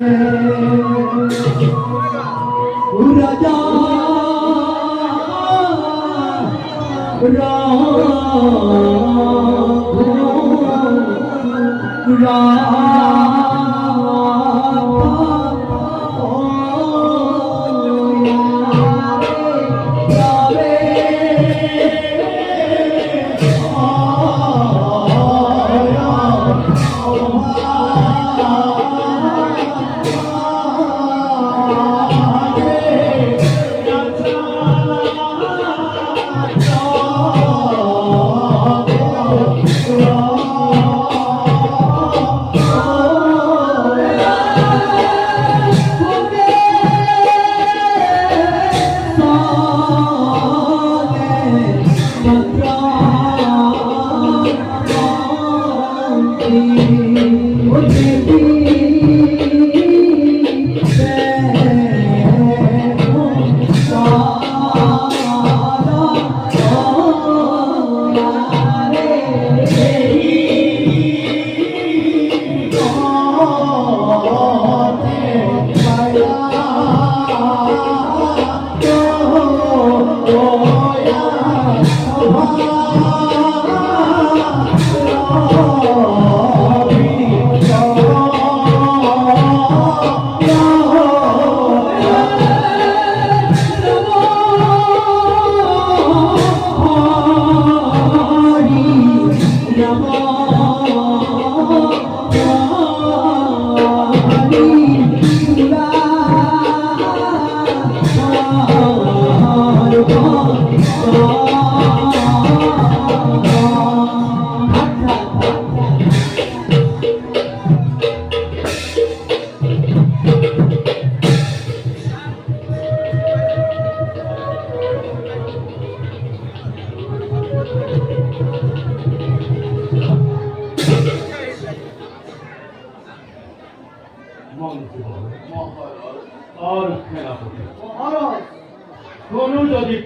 রাজা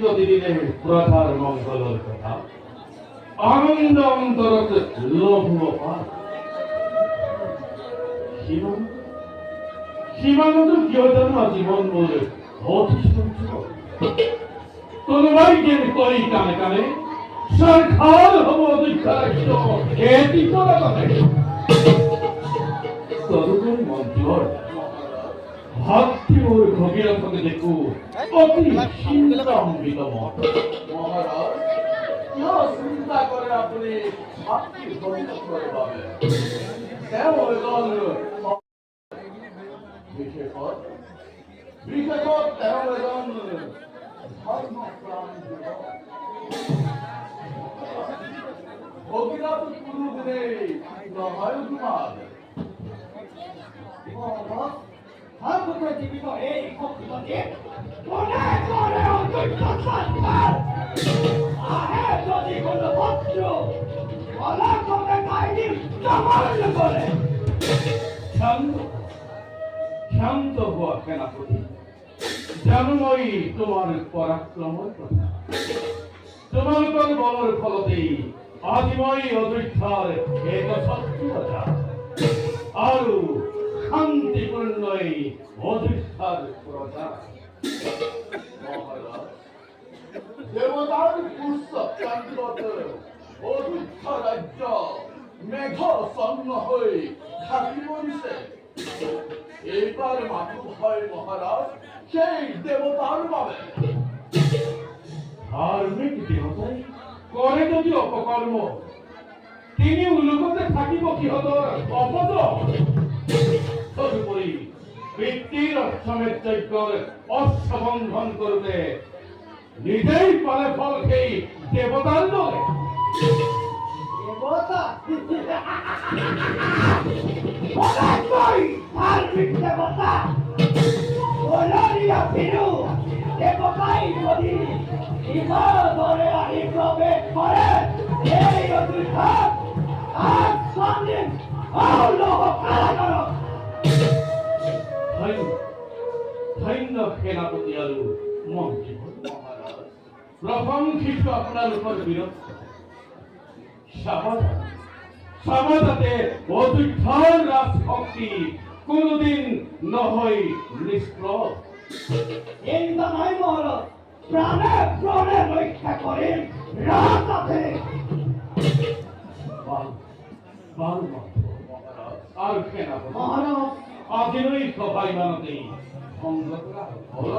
প্রতিদিনের প্রথার মঙ্গলের কথা আনন্দ অন্তরতে লোভ সীমান্ত কিয়তন জীবন বলে তরবাইকে করি কানে কানে সরকার হব অধিকার এটি করা কথা তদুপরি মন্ত্রী হাতটি ওর ভগীরথকে দেখু অতি চিন্তাম্বিত মহারাজ চিন্তা করে আপনি হাতটি ভগীরথ করে পাবেন ভগীরথ পুরো দিনে প্রহায় কুমার 한국의 집이고 에이 코크더니 보내 어떤 것같아 아해 저기 걸로 법주 얼라코네 가이님 정말을 거래 শান্ত হওয়া সেনাপতি জানুময়ী তোমার পরাক্রমের কথা তোমার কোন বলর ফলতেই আদিময়ী অযোধ্যার এক সত্যতা আরো শান্তিপূর্ণই অযোধ্যার প্রজা মহারাজ দেবতার পুষ্প প্রান্তত অযোধ্যা রাজ্য মেঘ সন্ন হয়ে থাকি বলিছে এইবার মাথু হয় মহারাজ সেই দেবতার বাবে ধার্মিক দেবতাই করে যদি অপকর্ম তিনি উলুকতে থাকিব কিহতর অপদ তদুপরি ব্যক্তির অক্ষমের যজ্ঞর অশ্ববন্ধন করতে নিজেই পালে ফল খেয়ে দেবতার দলে দেবতা ধার্মিক দেবতা বলরিয়া ফিরু দেবতাই যদি ইমার ধরে আহি প্রবেশ করে এই অযোধ্যা আজ সন্দিন লোক কারাগার ধন্য সেনাপতি আৰু মন্ত্ৰী মহাৰাজ প্ৰথম শিশু আপোনালোকৰ বিৰক্ত সমাজতে অযোধ্যাৰ ৰাজশক্তি কোনোদিন নহয় নিষ্প্রভ। চিন্তা নাই মহারাজ, প্রাণে প্রাণে রক্ষা করেন রাত আছে। আর সেনাপতি মহারাজ আজিরই সভাই মানতেই সঙ্গ করা হল।